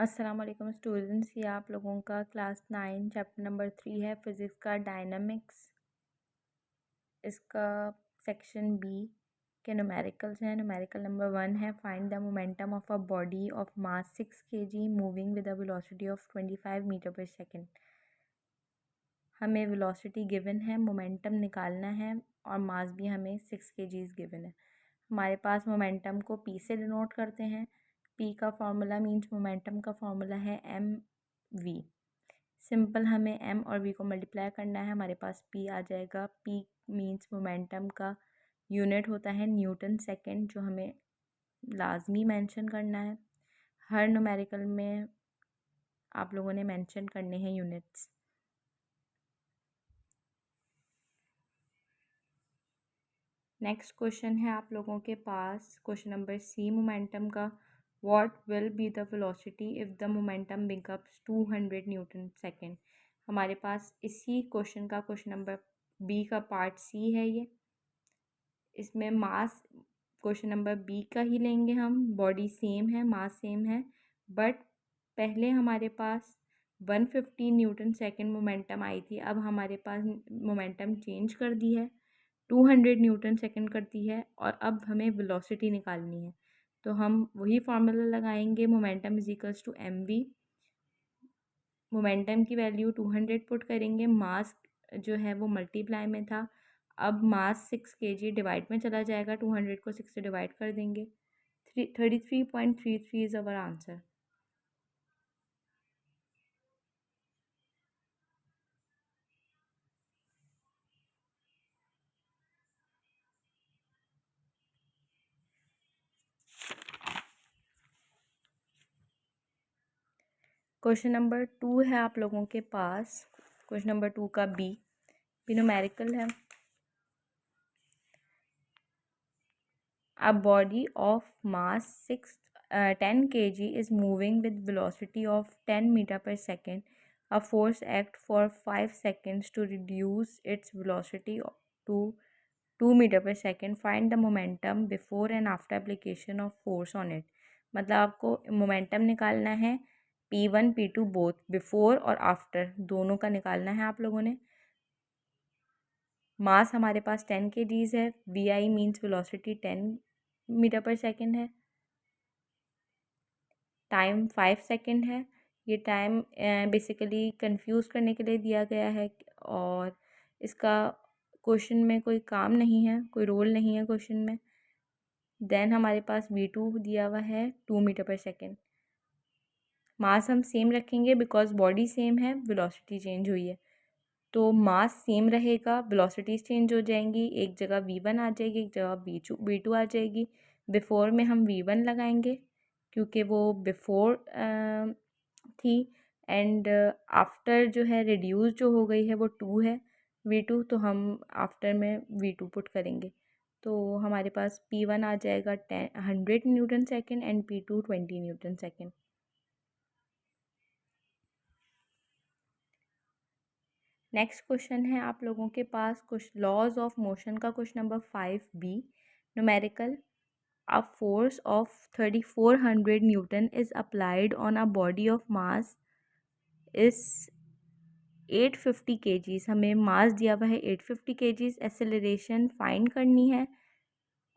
अस्सलाम वालेकुम स्टूडेंट्स, ये आप लोगों का क्लास 9 चैप्टर नंबर 3 है फिज़िक्स का डायनामिक्स। इसका सेक्शन बी के न्यूमेरिकल्स हैं। न्यूमेरिकल नंबर 1 है find the momentum of a body of mass 6 kg moving with a velocity of 25 metre per second. हमें वेलोसिटी गिवन है, मोमेंटम निकालना है और मास भी हमें 6 kg गिवन है। हमारे पास मोमेंटम को पी से डिनोट करते हैं। पी का फार्मूला मींस मोमेंटम का फार्मूला है एम वी। सिंपल हमें एम और वी को मल्टीप्लाई करना है, हमारे पास पी आ जाएगा। पी मींस मोमेंटम का यूनिट होता है न्यूटन सेकेंड, जो हमें लाजमी मेंशन करना है। हर न्यूमेरिकल में आप लोगों ने मेंशन करने हैं यूनिट्स। नेक्स्ट क्वेश्चन है आप लोगों के पास क्वेश्चन नंबर सी मोमेंटम का। What will be the velocity if the momentum becomes 200 Newton second. हमारे पास इसी क्वेश्चन का क्वेश्चन नंबर बी का पार्ट सी है। ये इसमें मास क्वेश्चन नंबर बी का ही लेंगे हम। बॉडी सेम है, मास सेम है, बट पहले हमारे पास 150 न्यूटन सेकेंड मोमेंटम आई थी। अब हमारे पास मोमेंटम चेंज कर दी है, 200 न्यूटन सेकेंड करती है और अब हमें वेलोसिटी निकालनी है। तो हम वही फार्मूला लगाएंगे, momentum is equals to M V. Momentum की वैल्यू 200 पुट करेंगे, मास जो है वो मल्टीप्लाई में था। अब मास 6 kg डिवाइड में चला जाएगा, 200 को 6 से डिवाइड कर देंगे। 33.33 is our answer. Question number 2 है आप लोगों के पास। क्वेश्चन नंबर 2 का बी न्यूमेरिकल है। A body of mass 10 kg is moving with velocity of 10 meter per second. A force acts for 5 seconds to reduce its velocity to 2 meter per second. Find the momentum before and after application of force on it. मतलब आपको momentum निकालना है, P1 P2 both, before और after दोनों का निकालना है आप लोगों ने। मास हमारे पास 10 kgs है, V I means velocity 10 metre per second है, टाइम 5 सेकेंड है। ये टाइम बेसिकली कंफ्यूज करने के लिए दिया गया है और इसका क्वेश्चन में कोई काम नहीं है, कोई रोल नहीं है क्वेश्चन में। देन हमारे पास v2 दिया हुआ है 2 मीटर पर सेकेंड। मास हम सेम रखेंगे बिकॉज बॉडी सेम है, वेलोसिटी चेंज हुई है। तो मास सेम रहेगा, वेलोसिटीज़ चेंज हो जाएंगी, एक जगह v1 आ जाएगी, एक जगह v2 आ जाएगी। बिफोर में हम v1 लगाएंगे क्योंकि वो बिफोर थी, एंड आफ्टर जो है रिड्यूस जो हो गई है वो 2 है v2, तो हम आफ्टर में v2 पुट करेंगे। तो हमारे पास p1 आ जाएगा 100 Newton second and p2 20 Newton second. Next question है आप लोगों के पास कुछ लॉज ऑफ मोशन का question number 5b numerical. A force of 3400 Newton is applied on a body of मास इस 850 kgs। हमें मास दिया हुआ है 850 kgs, एक्सेलरेशन फाइंड करनी है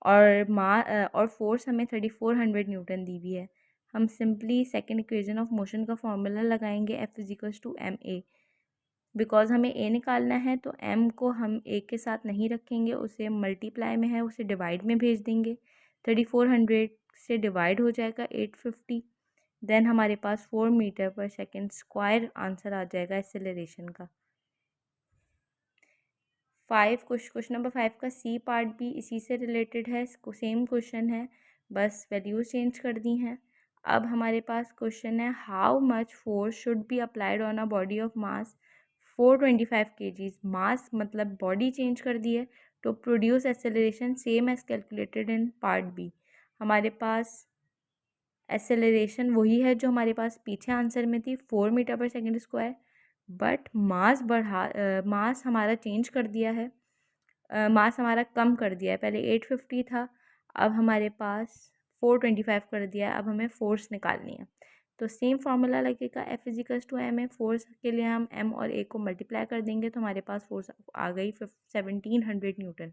और फोर्स हमें 3400 न्यूटन दी हुई है। हम simply second equation of motion का फॉर्मूला लगाएंगे, F equals to M A. Because हमें ए निकालना है तो एम को हम ए के साथ नहीं रखेंगे, उसे मल्टीप्लाई में है, उसे डिवाइड में भेज देंगे। 3400 से डिवाइड हो जाएगा 850। देन हमारे पास 4 metre per second square answer आ जाएगा एक्सेलरेशन का। क्वेश्चन नंबर 5 का सी पार्ट भी इसी से रिलेटेड है, सेम क्वेश्चन है, बस वैल्यूज चेंज कर दी हैं। अब हमारे पास क्वेश्चन है how much force should be applied on a body of mass 425 kgs। Mass मतलब बॉडी चेंज कर दी है, तो produce acceleration same as calculated in part B. हमारे पास एक्सेलरेशन वही है जो हमारे पास पीछे आंसर में थी, 4 metre per second square, but mass हमारा चेंज कर दिया है, मास हमारा कम कर दिया है। पहले 850 था, अब हमारे पास 425 कर दिया है। अब हमें फोर्स निकालनी है, तो सेम फार्मूला लगेगा, F इजिकल्स टू एम है। फोर्स के लिए हम M और A को मल्टीप्लाई कर देंगे तो हमारे पास फोर्स आ गई 1700 न्यूटन।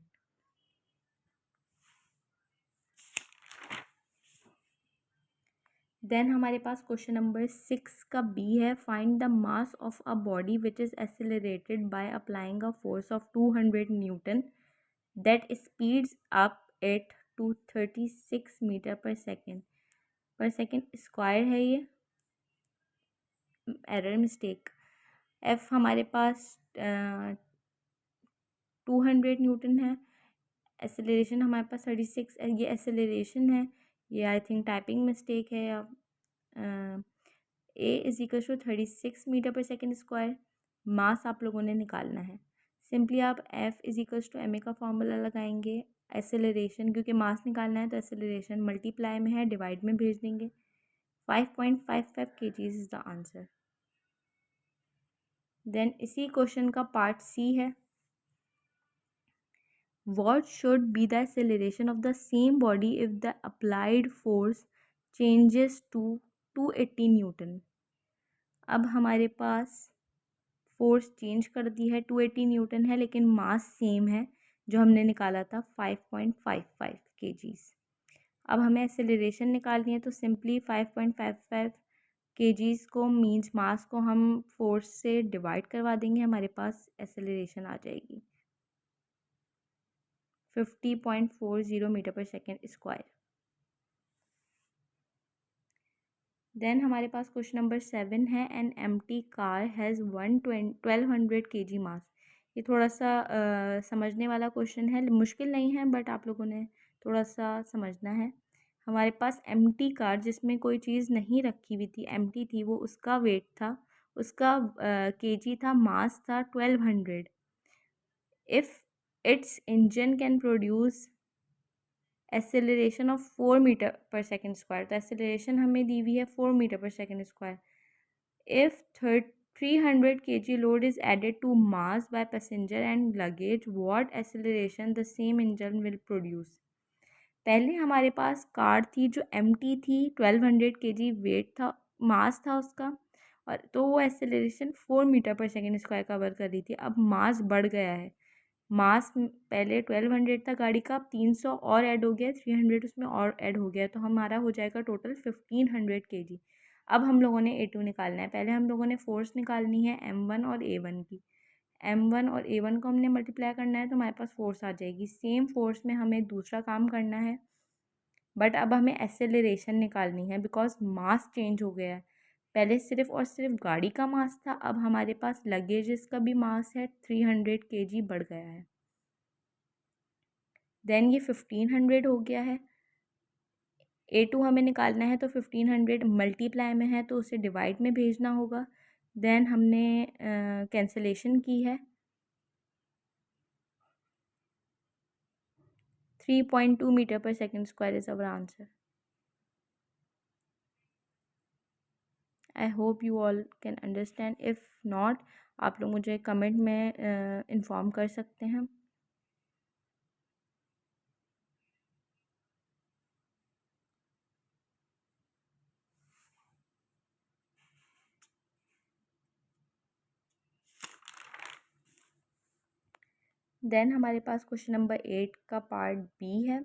देन हमारे पास क्वेश्चन नंबर 6 का B है, find the mass of a body which is accelerated by applying a force of 200 newton that speeds up at to 36 metre per second square है ये, एरर मिस्टेक। F हमारे पास 200 Newton है, acceleration हमारे पास 36, ये acceleration है, ये I think typing mistake है या A is equal to 36 metre per second square. Mass आप लोगों ने निकालना है। सिंपली आप F is equal to M A का फॉर्मूला लगाएंगे, एक्सेलरेशन क्योंकि मास निकालना है तो एक्सेलरेशन मल्टीप्लाई में है, डिवाइड में भेज देंगे। 5.55 kg is the answer. Then इसी क्वेश्चन का पार्ट C है, what should be the acceleration of the same body if the applied force changes to 280 Newton. अब हमारे पास फोर्स चेंज कर दी है, 280 न्यूटन है, लेकिन मास सेम है जो हमने निकाला था 5.55 kgs। अब हमें एक्सेलरेशन निकालनी है तो सिंपली 5.55 kgs को मीन्स मास को हम फोर्स से डिवाइड करवा देंगे, हमारे पास एक्सेलरेशन आ जाएगी 50.40 metre per second square. Then हमारे पास क्वेश्चन नंबर 7 है, an empty car has 1200 kg मास। ये थोड़ा सा समझने वाला क्वेश्चन है, मुश्किल नहीं है बट आप लोगों ने थोड़ा सा समझना है। हमारे पास एम्प्टी कार जिसमें कोई चीज़ नहीं रखी हुई थी, एम्प्टी थी, वो उसका वेट था, उसका केजी था, मास था 1200। If its engine can produce acceleration of 4 metre per second square, तो एक्सेलरेशन हमें दी हुई है 4 metre per second square. If 300 kg load is added to mass by passenger and luggage, what acceleration the same engine will produce. पहले हमारे पास car थी जो empty थी, 1200 kg वेट था, मास था उसका, और तो वो acceleration 4 metre per second square cover कर रही थी। अब मास बढ़ गया है, मास पहले 1200 था गाड़ी का, अब 300 और ऐड हो गया, 300 उसमें और ऐड हो गया, तो हमारा हो जाएगा टोटल 1500 kg। अब हम लोगों ने A2 निकालना है। पहले हम लोगों ने फोर्स निकालनी है M1 और A1 की। M1 और A1 को हमने मल्टीप्लाई करना है तो हमारे पास फोर्स आ जाएगी। सेम फोर्स में हमें दूसरा काम करना है, बट अब हमें एक्सेलरेशन निकालनी है बिकॉज मास चेंज हो गया है। पहले सिर्फ और सिर्फ गाड़ी का मास था, अब हमारे पास लगेजेस का भी मास है, 300 kg बढ़ गया है। देन ये 1500 हो गया है। A2 हमें निकालना है तो 1500 मल्टीप्लाई में है तो उसे डिवाइड में भेजना होगा। देन हमने कैंसलेशन की है, 3.2 metre per second square is our answer. I hope you all can understand, if not आप लोग मुझे कमेंट में इन्फॉर्म कर सकते हैं। देन हमारे पास क्वेश्चन नंबर 8 का पार्ट बी है,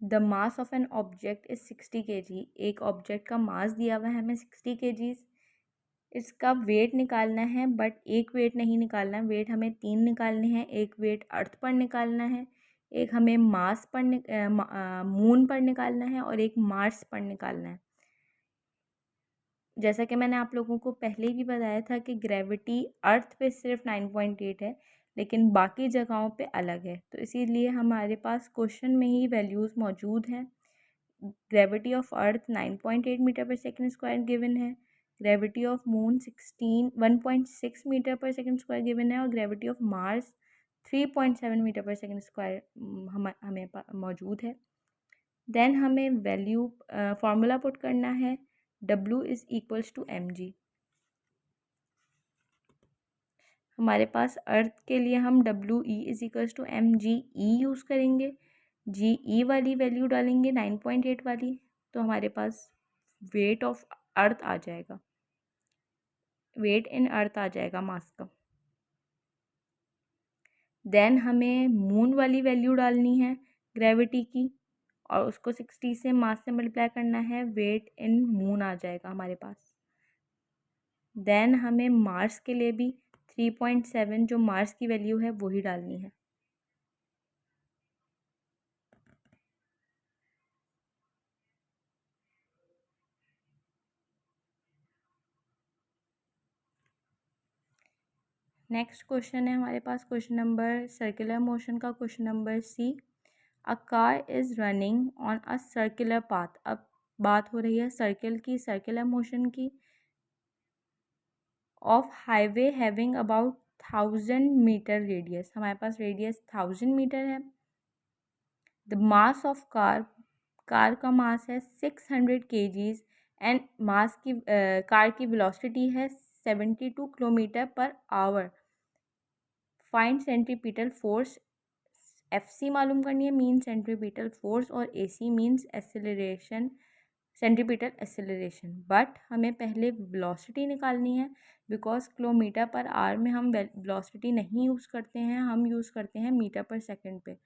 the mass of an object is 60 kg। एक ऑब्जेक्ट का मास दिया हुआ है हमें 60 kg, इसका वेट निकालना है, बट एक वेट नहीं निकालना है, वेट हमें 3 निकालने हैं। एक वेट अर्थ पर निकालना है, एक हमें मास पर मून पर निकालना है, और एक मार्स पर निकालना है। जैसा कि मैंने आप लोगों को पहले भी बताया था कि ग्रेविटी अर्थ पे सिर्फ 9.8 है, लेकिन बाकी जगहों पे अलग है, तो इसीलिए हमारे पास क्वेश्चन में ही वैल्यूज़ मौजूद हैं। Gravity of earth 9.8 metre per second square given है, gravity of moon 1.6 metre per second square given है, और gravity of Mars 3.7 metre per second square हमें मौजूद है। देन हमें वैल्यू फार्मूला पुट करना है, W is equals to mg। हमारे पास अर्थ के लिए हम WE is equals to mg E use करेंगे, GE वाली वैल्यू डालेंगे 9.8 वाली, तो हमारे पास वेट ऑफ अर्थ आ जाएगा, वेट इन अर्थ आ जाएगा मास का। देन हमें मून वाली वैल्यू डालनी है ग्रेविटी की, और उसको 60 से मास से मल्टीप्लाई करना है, वेट इन मून आ जाएगा हमारे पास। देन हमें मार्स के लिए भी 3.7 जो मार्स की वैल्यू है वही डालनी है। नेक्स्ट क्वेश्चन है हमारे पास क्वेश्चन नंबर सर्कुलर मोशन का, question number C. A car is running on a circular path. अब बात हो रही है सर्कल की, सर्कुलर मोशन की, of highway having about 1000 metre radius. हमारे पास रेडियस 1000 मीटर है। द मास ऑफ कार का मास है 600 kgs एंड मास की कार की वेलोसिटी है 72 kilometre per hour. Find centripetal force. FC मालूम करनी है, मीन सेंट्रीपिटल फोर्स, और AC means acceleration, centripetal acceleration. But हमें पहले वेलोसिटी निकालनी है, बिकॉज किलोमीटर पर आवर में हम वेलोसिटी नहीं यूज़ करते हैं, हम यूज़ करते हैं मीटर पर सेकंड पे।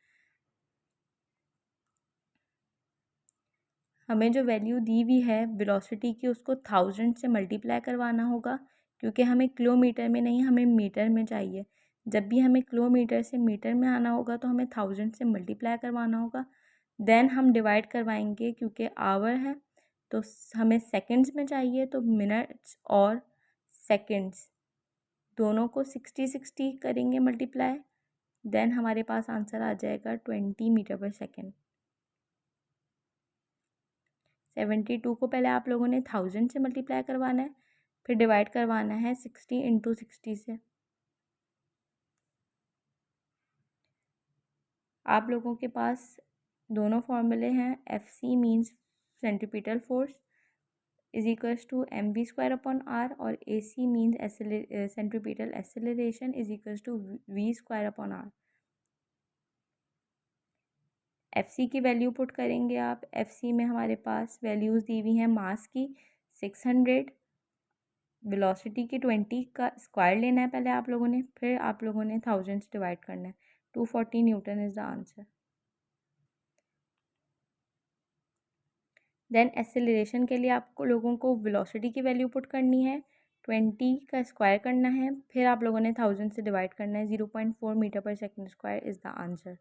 हमें जो वैल्यू दी हुई है वेलोसिटी की उसको 1000 से मल्टीप्लाई करवाना होगा, क्योंकि हमें किलोमीटर में नहीं, हमें मीटर में चाहिए। जब भी हमें किलोमीटर से मीटर में आना होगा तो हमें 1000 से मल्टीप्लाई करवाना होगा। देन हम डिवाइड करवाएंगे, क्योंकि आवर है तो हमें सेकंड्स में चाहिए, तो मिनट्स और सेकंड्स दोनों को 60 करेंगे मल्टीप्लाई। देन हमारे पास आंसर आ जाएगा 20 मीटर पर सेकेंड। 72 को पहले आप लोगों ने 1000 से मल्टीप्लाई करवाना है, फिर डिवाइड करवाना है 60 इंटू 60 से। आप लोगों के पास दोनों फॉर्मूले हैं। FC means centripetal force is equals to mv²/r, और AC means centripetal acceleration is equals to v²/r। FC की वैल्यू पुट करेंगे आप। FC में हमारे पास वैल्यूज़ दी हुई हैं मास की 600, वेलोसिटी की 20 का स्क्वायर लेना है पहले आप लोगों ने, फिर आप लोगों ने 1000 से डिवाइड करना है। 240 newton is the answer. Then acceleration के लिए आपको लोगों को वेलोसिटी की वैल्यू पुट करनी है, 20 का स्क्वायर करना है, फिर आप लोगों ने 1000 से डिवाइड करना है। 0.4 metre per second square is the answer.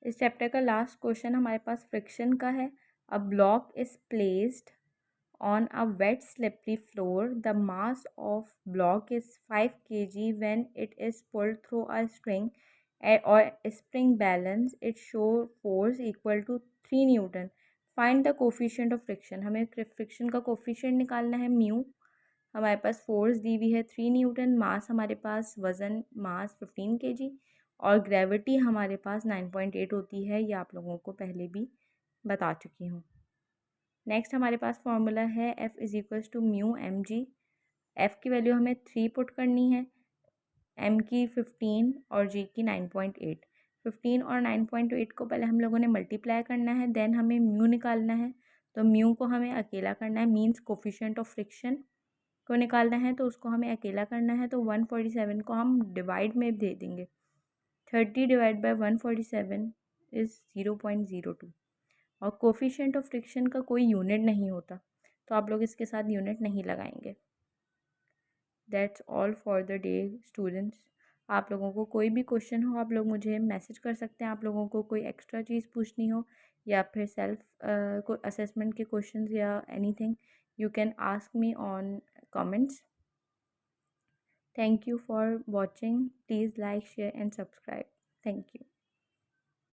इस चैप्टर का लास्ट क्वेश्चन हमारे पास फ्रिक्शन का है। A block is placed on a wet slippery floor. The mass of block is 5 kg when it is pulled through a string or a spring balance. It show force equal to 3 Newton. Find the coefficient of friction. हमें friction का coefficient निकालना है mu. हमारे पास force दी हुई है 3 Newton, मास हमारे पास वज़न मास 15 kg, और ग्रेविटी हमारे पास 9.8 होती है। ये आप लोगों को पहले भी बता चुकी हूँ। नेक्स्ट हमारे पास फॉर्मूला है F is equals to mu M G. F की वैल्यू हमें 3 पुट करनी है, एम की 15 और जी की 9.8। 15 और 9.8 को पहले हम लोगों ने मल्टीप्लाई करना है, देन हमें म्यू निकालना है। तो म्यू को हमें अकेला करना है, मीन्स कोफिशिएंट ऑफ फ्रिक्शन को निकालना है, तो उसको हमें अकेला करना है। तो 147 को हम डिवाइड में दे देंगे। 30 डिवाइड बाई 147 इज़ 0.02। और कोफिशिएंट ऑफ फ्रिक्शन का कोई यूनिट नहीं होता, तो आप लोग इसके साथ यूनिट नहीं लगाएंगे। That's all for the day students. आप लोगों को कोई भी क्वेश्चन हो आप लोग मुझे मैसेज कर सकते हैं। आप लोगों को कोई एक्स्ट्रा चीज़ पूछनी हो या फिर सेल्फ को असेसमेंट के क्वेश्चंस या anything, you can ask me on comments. Thank you for watching. Please like share and subscribe. Thank you.